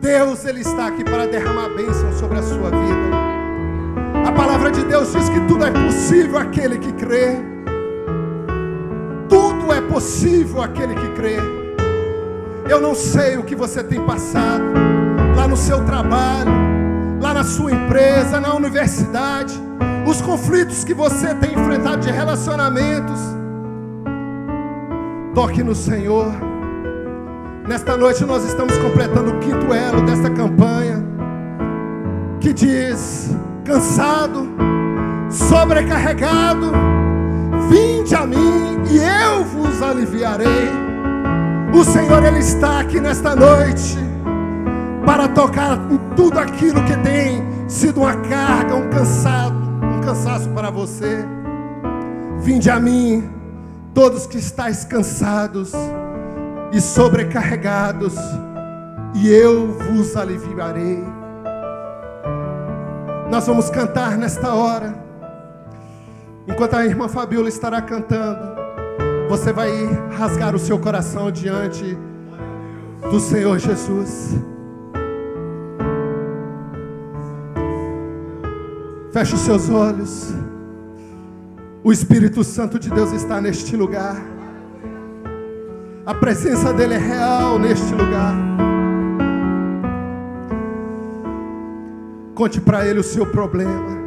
Deus, Ele está aqui para derramar bênção sobre a sua vida. A palavra de Deus diz que tudo é possível àquele que crê. Tudo é possível àquele que crê. Eu não sei o que você tem passado lá no seu trabalho, lá na sua empresa, na universidade, os conflitos que você tem enfrentado de relacionamentos. Toque no Senhor. Nesta noite nós estamos completando o 5º elo desta campanha, que diz: cansado, sobrecarregado, vinde a mim e eu vos aliviarei. O Senhor, Ele está aqui nesta noite para tocar em tudo aquilo que tem sido uma carga, um cansaço para você. Vinde a mim, todos que estáis cansados e sobrecarregados, e eu vos aliviarei. Nós vamos cantar nesta hora. Enquanto a irmã Fabiola estará cantando, você vai rasgar o seu coração diante do Senhor Jesus. Feche os seus olhos. O Espírito Santo de Deus está neste lugar. A presença dEle é real neste lugar. Conte para Ele o seu problema.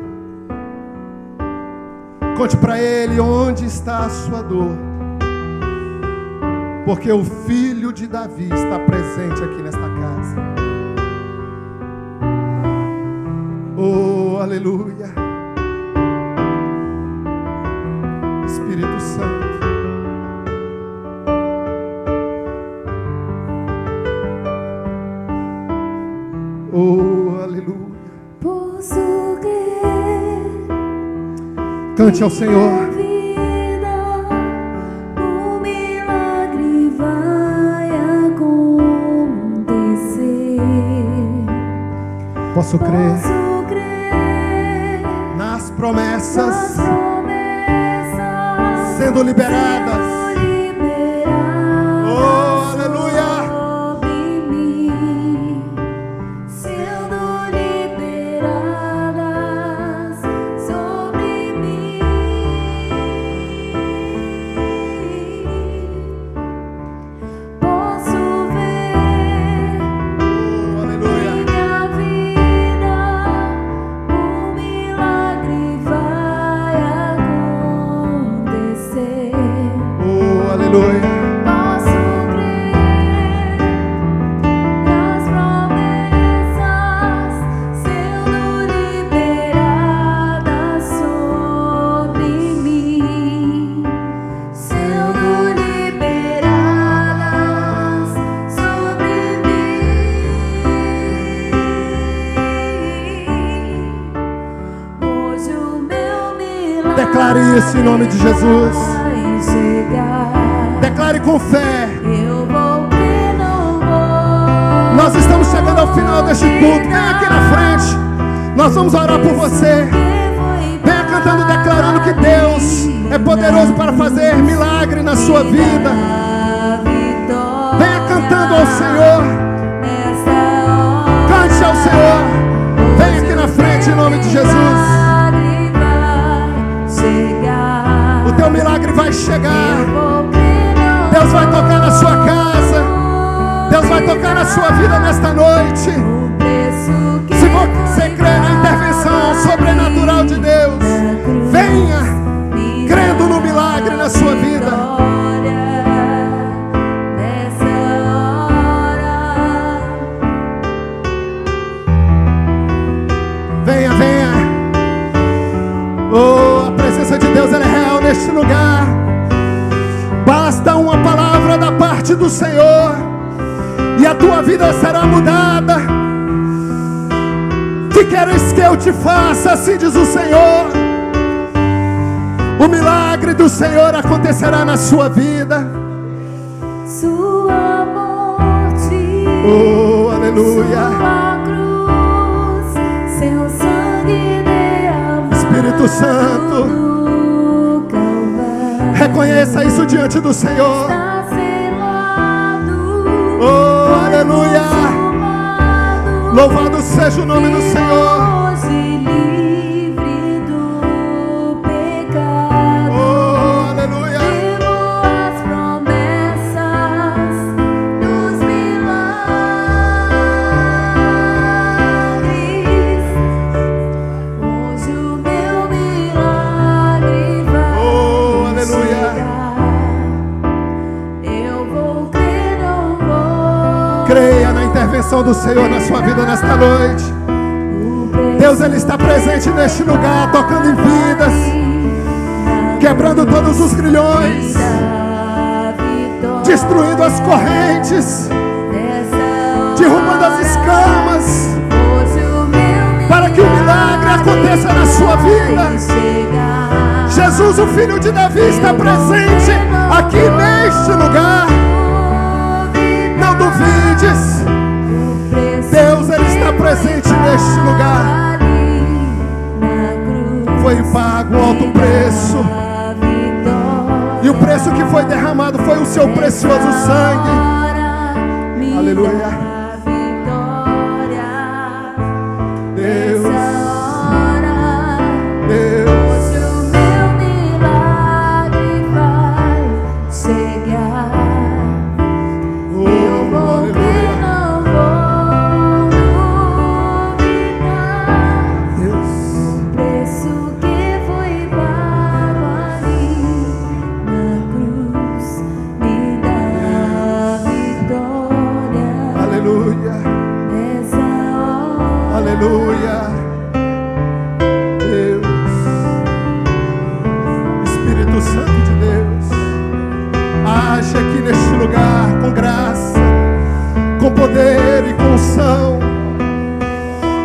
Conte para Ele onde está a sua dor. Porque o Filho de Davi está presente aqui nesta casa. Oh, aleluia. Espírito Santo. Oh, aleluia. Posso crer. Cante ao Senhor. O milagre vai acontecer. Posso crer Posso crer nas promessas nas promessas sendo liberadas. Oh, aleluia. sobre mim, sendo liberadas sobre mim. Posso ver Oh, aleluia. minha vida, o milagre vai acontecer. Oh, Declare isso em nome de Jesus. vai chegar. Declare com fé. Eu vou crer, não vou. Nós estamos chegando ao final deste culto. Vem aqui na frente. Nós vamos orar por você. Venha cantando, declarando que Deus é poderoso para fazer milagre na sua vida. Venha cantando ao Senhor. Cante ao Senhor. Venha aqui na frente em nome de Jesus. O teu milagre vai chegar. Deus vai tocar na sua casa. Deus vai tocar na sua vida nesta noite. Se você crê na intervenção sobrenatural de Deus, venha crendo no milagre na sua vida. Venha, venha. Oh, a presença de Deus ela é real neste lugar. Basta uma palavra da parte do Senhor e a tua vida será mudada. Que queres que eu te faça? Assim diz o Senhor. O milagre do Senhor acontecerá na sua vida. Sua morte, Oh, aleluia. sua cruz, seu sangue derramado Espírito Santo, no Calvário. reconheça isso diante do Senhor. Está selado, Oh, aleluia. consumado. Louvado seja o nome do Senhor. Hoje livre do pecado. Oh, aleluia. Vivo as promessas dos milagres. Hoje o meu milagre vai Oh, aleluia. chegar. Eu vou crer, não vou. Creia na intervenção do Senhor na sua vida nesta noite. Deus ele está presente neste lugar, tocando em vidas, quebrando todos os grilhões, destruindo as correntes, derrubando as escamas, para que o milagre aconteça na sua vida. Jesus, o Filho de Davi, está presente aqui neste lugar. Não duvides, Deus ele está presente neste lugar. Foi pago um alto preço, e o preço que foi derramado foi o seu precioso sangue. Aleluia. Deus, Deus, Hoje o meu milagre vai chegar. Eu oh, vou crer, aleluia. não vou duvidar. Deus, O preço que foi pago ali na cruz me dá vitória. aleluia, Nessa hora. aleluia. Deus, Espírito Santo de Deus, age aqui neste lugar com graça, com poder e com unção.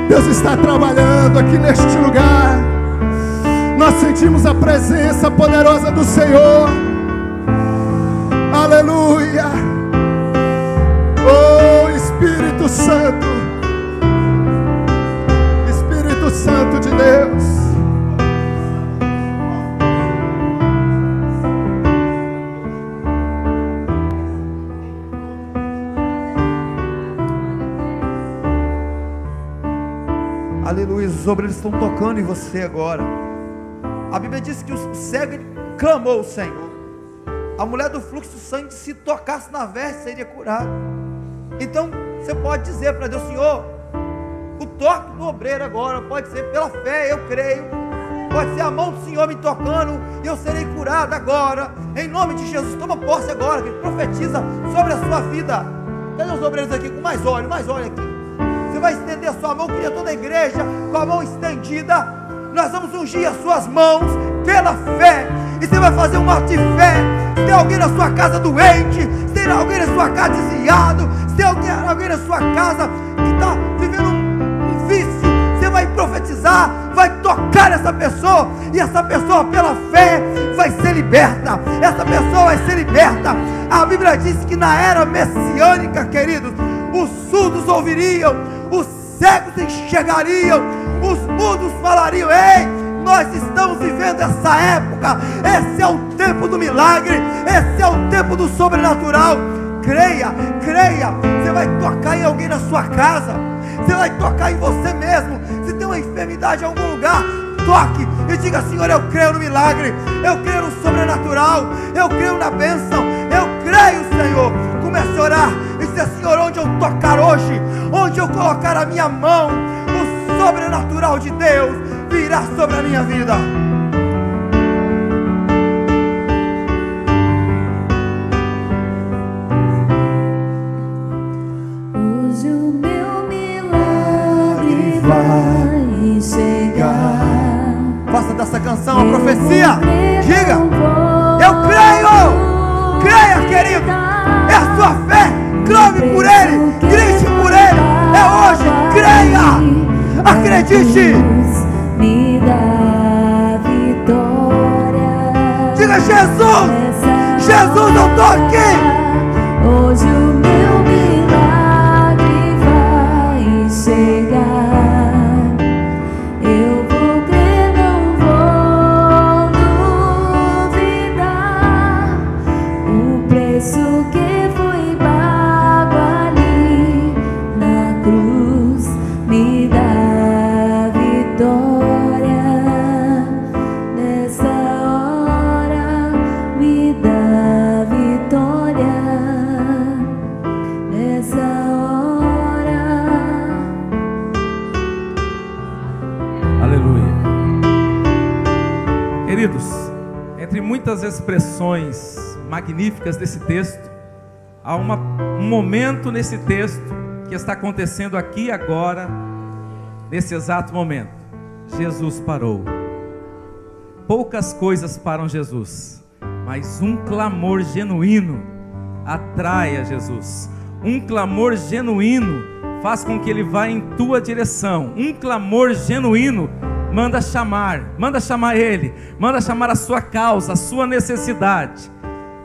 Deus está trabalhando aqui neste lugar. Nós sentimos a presença poderosa do Senhor. Aleluia. Oh, Espírito Santo, Espírito Santo de Deus. Aleluia, os obreiros estão tocando em você agora. A Bíblia diz que o cego clamou ao Senhor. A mulher do fluxo de sangue, se tocasse na veste, seria curada. Então, você pode dizer para Deus: Senhor, o toque do obreiro agora pode ser pela fé, eu creio. Pode ser a mão do Senhor me tocando e eu serei curado agora. Em nome de Jesus, toma posse agora, que profetiza sobre a sua vida. Cadê os obreiros aqui com mais óleo aqui? Você vai estender a sua mão, queria toda a igreja com a mão estendida. Nós vamos ungir as suas mãos pela fé. E você vai fazer um ato de fé. Se tem alguém na sua casa doente, se tem alguém na sua casa desviado, se tem alguém na sua casa que está vivendo um vício, você vai profetizar, vai tocar essa pessoa, e a essa pessoa pela fé vai ser liberta. Essa pessoa vai ser liberta. A Bíblia diz que na era messiânica, queridos, os surdos ouviriam, os cegos enxergariam, os mudos falariam. Ei, nós estamos vivendo essa época. Esse é o tempo do milagre, esse é o tempo do sobrenatural. Creia, creia. Você vai tocar em alguém na sua casa, você vai tocar em você mesmo. Se tem uma enfermidade em algum lugar, toque e diga: Senhor, eu creio no milagre, eu creio no sobrenatural, eu creio na bênção, eu creio, Senhor. Comece a orar e dizer: Senhor, onde eu tocar hoje, onde eu colocar a minha mão, o sobrenatural de Deus virá sobre a minha vida. Hoje o meu milagre vai chegar. Faça dessa canção uma profecia. Diga: eu creio. Creia, querido. É a sua fé. Clame por Ele. Grite por Ele. É hoje. Creia. Acredite. Me dá vitória. Diga: Jesus. Jesus, eu estou aqui. Hoje o meu milagre vai chegar. Eu vou crer, não vou duvidar. O preço que foi pago ali na cruz me dá vitória. Nessa hora me dá vitória. Nessa hora. Aleluia. Queridos, entre muitas expressões magníficas desse texto, há um momento nesse texto que está acontecendo aqui agora, nesse exato momento. Jesus parou. Poucas coisas param Jesus, mas um clamor genuíno atrai a Jesus. Um clamor genuíno faz com que Ele vá em tua direção. Um clamor genuíno manda chamar Ele, manda chamar a sua causa, a sua necessidade.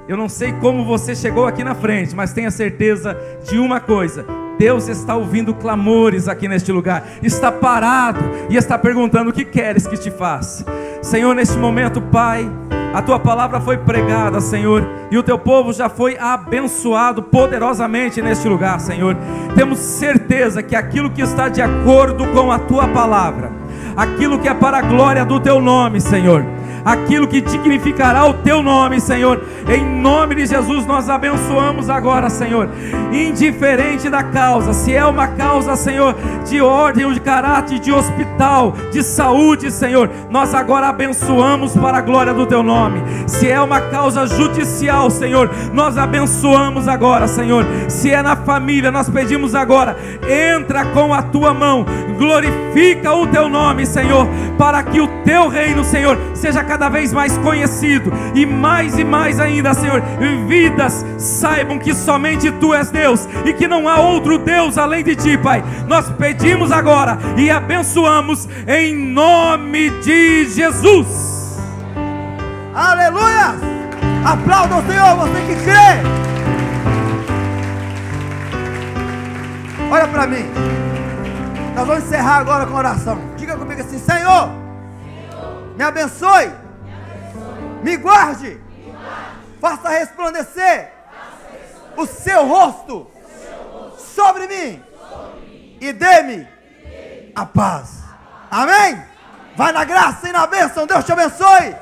Eu não sei como você chegou aqui na frente, mas tenha certeza de uma coisa: Deus está ouvindo clamores aqui neste lugar, está parado e está perguntando: o que queres que te faça? Senhor, neste momento, Pai, a tua palavra foi pregada, Senhor, e o teu povo já foi abençoado poderosamente neste lugar, Senhor. Temos certeza que aquilo que está de acordo com a tua palavra, aquilo que é para a glória do teu nome, Senhor, aquilo que dignificará o teu nome, Senhor, em nome de Jesus nós abençoamos agora, Senhor, indiferente da causa, se é uma causa, Senhor, de ordem ou de caráter, de hospital, de saúde, Senhor, nós agora abençoamos para a glória do teu nome. Se é uma causa judicial, Senhor, nós abençoamos agora, Senhor. Se é na família, nós pedimos agora: entra com a tua mão, glorifica o teu nome, Senhor, para que o teu reino, Senhor, seja cada vez mais conhecido, e mais ainda, Senhor, vidas saibam que somente Tu és Deus e que não há outro Deus além de Ti, Pai. Nós pedimos agora e abençoamos em nome de Jesus. Aleluia! Aplauda o Senhor, você que crê. Olha para mim. Nós vamos encerrar agora com oração. Diga comigo assim: Senhor, me abençoe, me guarde, faça resplandecer o seu rosto sobre mim e dê-me a paz. Amém? Vai na graça e na bênção. Deus te abençoe.